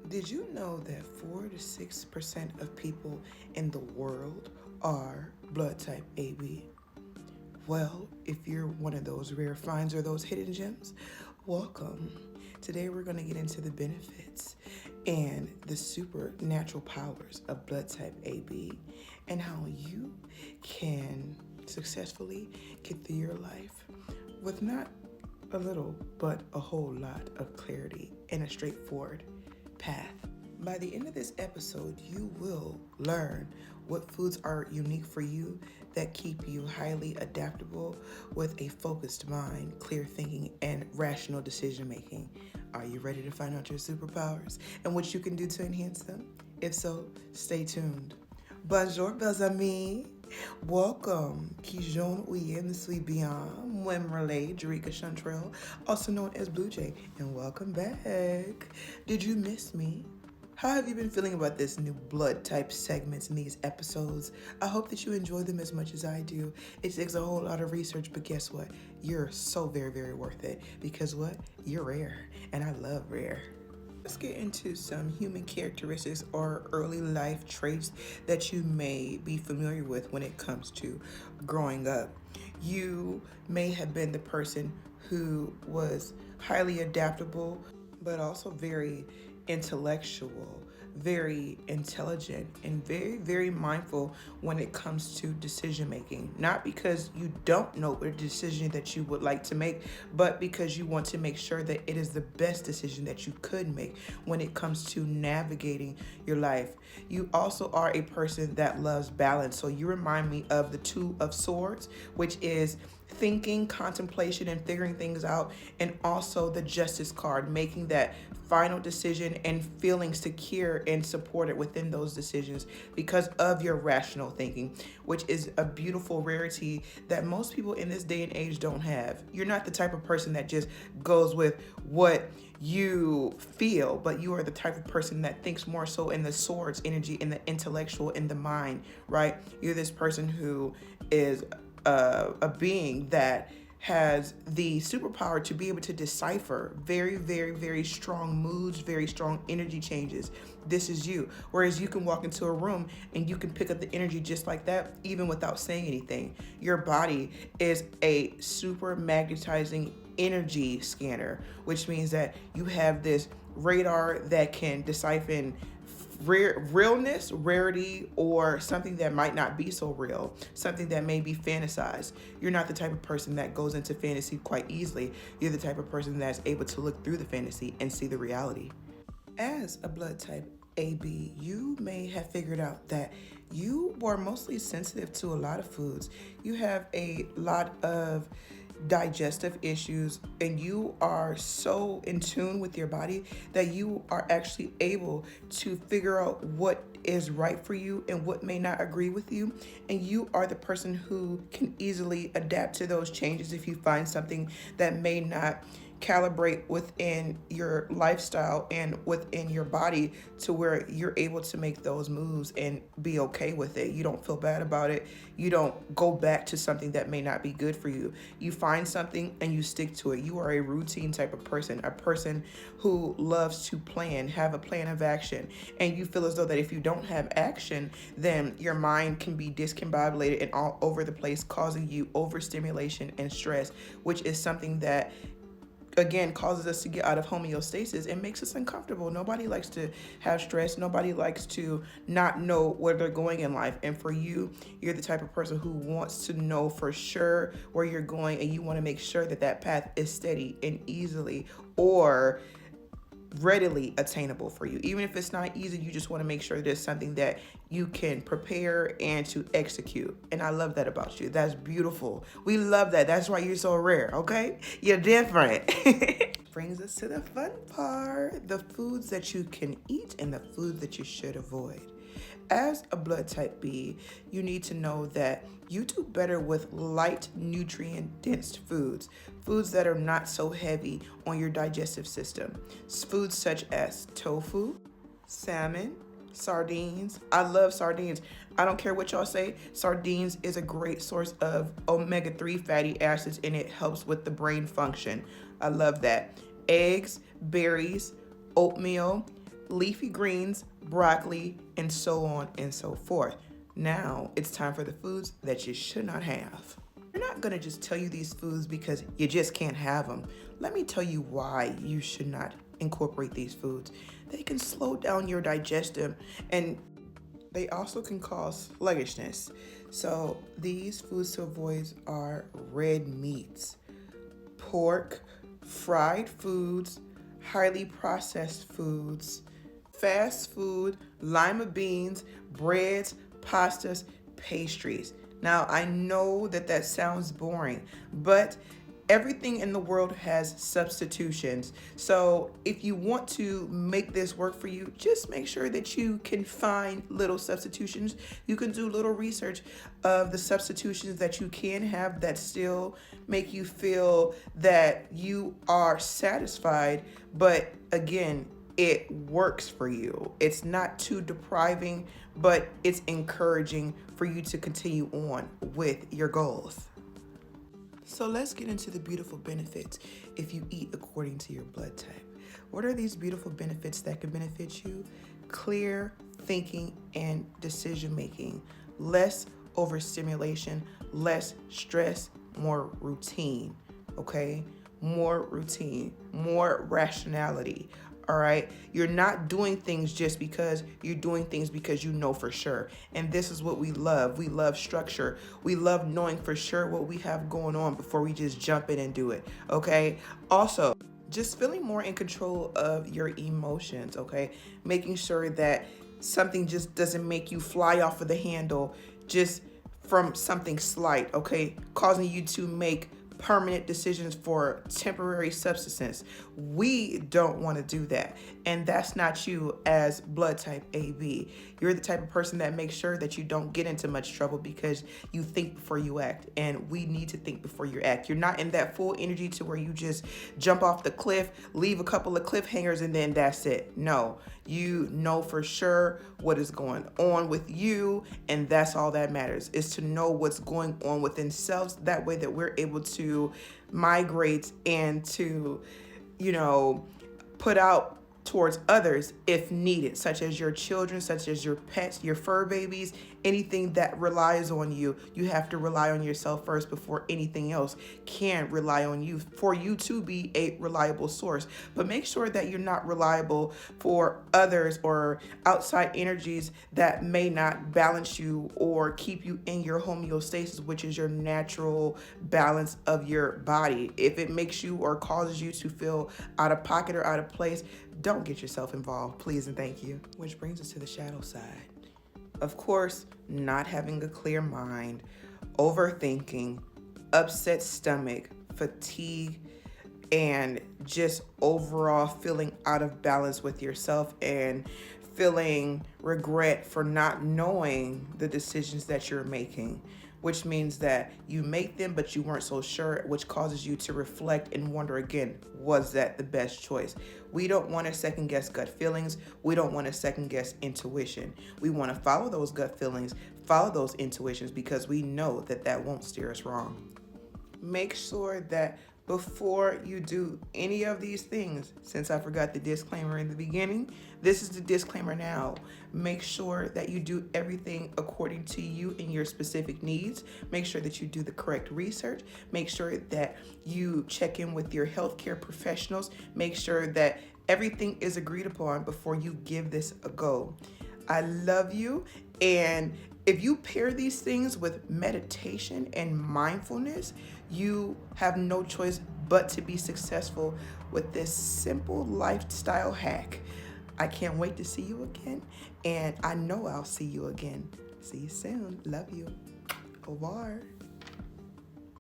Did you know that 4 to 6% of people in the world are blood type AB? Well, if you're one of those rare finds or those hidden gems, welcome. Today we're going to get into the benefits and the supernatural powers of blood type AB and how you can successfully get through your life with not a little, but a whole lot of clarity and a straightforward path. By the end of this episode, you will learn what foods are unique for you that keep you highly adaptable with a focused mind, clear thinking, and rational decision making. Are you ready to find out your superpowers and what you can do to enhance them? If so, stay tuned. Bonjour, belles amies. Welcome. Kijon Uyem Suibian, Mwemrele, Jarika Chantrell, also known as Blue Jay, and welcome back. Did you miss me? How have you been feeling about this new blood type segments in these episodes? I hope that you enjoy them as much as I do. It takes a whole lot of research, but guess what? You're so very, very worth it because what? You're rare, and I love rare. Let's get into some human characteristics or early life traits that you may be familiar with when it comes to growing up. You may have been the person who was highly adaptable, but also very intellectual, very intelligent, and very, very mindful when it comes to decision making. Not because you don't know what decision that you would like to make, but because you want to make sure that it is the best decision that you could make when it comes to navigating your life. You also are a person that loves balance. So you remind me of the Two of Swords, which is thinking, contemplation, and figuring things out, and also the Justice card, making that final decision and feeling secure and supported within those decisions because of your rational thinking, which is a beautiful rarity that most people in this day and age don't have. You're not the type of person that just goes with what you feel, but you are the type of person that thinks more so in the swords energy, in the intellectual, in the mind, right? You're this person who is a being that has the superpower to be able to decipher very, very, very strong moods, very strong energy changes. This is you. Whereas you can walk into a room and you can pick up the energy just like that, even without saying anything. Your body is a super magnetizing energy scanner, which means that you have this radar that can decipher realness, rarity, or something that might not be so real, something that may be fantasized. You're not the type of person that goes into fantasy quite easily. You're the type of person that's able to look through the fantasy and see the reality. As a blood type AB, you may have figured out that you are mostly sensitive to a lot of foods. You have a lot of digestive issues, and you are so in tune with your body that you are actually able to figure out what is right for you and what may not agree with you. And you are the person who can easily adapt to those changes if you find something that may not calibrate within your lifestyle and within your body to where you're able to make those moves and be okay with it. You don't feel bad about it. You don't go back to something that may not be good for you. You find something and you stick to it. You are a routine type of person, a person who loves to plan, have a plan of action. And you feel as though that if you don't have action, then your mind can be discombobulated and all over the place, causing you overstimulation and stress, which is something that again causes us to get out of homeostasis and makes us uncomfortable. Nobody likes to have stress. Nobody likes to not know where they're going in life. And for you, you're the type of person who wants to know for sure where you're going, and you want to make sure that that path is steady and easily or readily attainable for you. Even if it's not easy, you just want to make sure there's something that you can prepare and to execute. And I love that about you. That's beautiful. We love that. That's why you're so rare, okay? You're different. Brings us to the fun part, the foods that you can eat and the foods that you should avoid. As a blood type B, you need to know that you do better with light, nutrient-dense foods, foods that are not so heavy on your digestive system. Foods such as tofu, salmon, sardines. I love sardines. I don't care what y'all say. Sardines is a great source of omega-3 fatty acids, and it helps with the brain function. I love that. Eggs, berries, oatmeal, leafy greens, broccoli, and so on and so forth. Now it's time for the foods that you should not have. We're not gonna just tell you these foods because you just can't have them. Let me tell you why you should not incorporate these foods. They can slow down your digestion, and they also can cause sluggishness. So these foods to avoid are red meats, pork, fried foods, highly processed foods, fast food, lima beans, breads, pastas, pastries. Now, I know that that sounds boring, but everything in the world has substitutions. So if you want to make this work for you, just make sure that you can find little substitutions. You can do little research of the substitutions that you can have that still make you feel that you are satisfied, but again, it works for you. It's not too depriving, but it's encouraging for you to continue on with your goals. So let's get into the beautiful benefits if you eat according to your blood type. What are these beautiful benefits that can benefit you? Clear thinking and decision making, less overstimulation, less stress, more routine, okay? More routine, more rationality. All right. You're not doing things just because you're doing things because you know for sure. And this is what we love. We love structure. We love knowing for sure what we have going on before we just jump in and do it. Okay. Also, just feeling more in control of your emotions. Okay. Making sure that something just doesn't make you fly off of the handle just from something slight. Okay. Causing you to make permanent decisions for temporary subsistence. We don't want to do that. And that's not you as blood type AB. You're the type of person that makes sure that you don't get into much trouble because you think before you act. And we need to think before you act. You're not in that full energy to where you just jump off the cliff, leave a couple of cliffhangers, and then that's it. No, you know for sure what is going on with you, and that's all that matters, is to know what's going on within selves. That way that we're able to migrate and to, put out towards others if needed, such as your children, such as your pets, your fur babies, anything that relies on you. You have to rely on yourself first before anything else can rely on you for you to be a reliable source. But make sure that you're not reliable for others or outside energies that may not balance you or keep you in your homeostasis, which is your natural balance of your body. If it makes you or causes you to feel out of pocket or out of place, don't get yourself involved, please and thank you. Which brings us to the shadow side. Of course, not having a clear mind, overthinking, upset stomach, fatigue, and just overall feeling out of balance with yourself and feeling regret for not knowing the decisions that you're making, which means that you make them, but you weren't so sure, which causes you to reflect and wonder again, was that the best choice? We don't want to second guess gut feelings. We don't want to second guess intuition. We want to follow those gut feelings, follow those intuitions, because we know that that won't steer us wrong. Make sure that before you do any of these things, since I forgot the disclaimer in the beginning, this is the disclaimer now. Make sure that you do everything according to you and your specific needs. Make sure that you do the correct research. Make sure that you check in with your healthcare professionals. Make sure that everything is agreed upon before you give this a go. I love you, and if you pair these things with meditation and mindfulness, you have no choice but to be successful with this simple lifestyle hack. I can't wait to see you again, and I know I'll see you again. See you soon. Love you. Au revoir.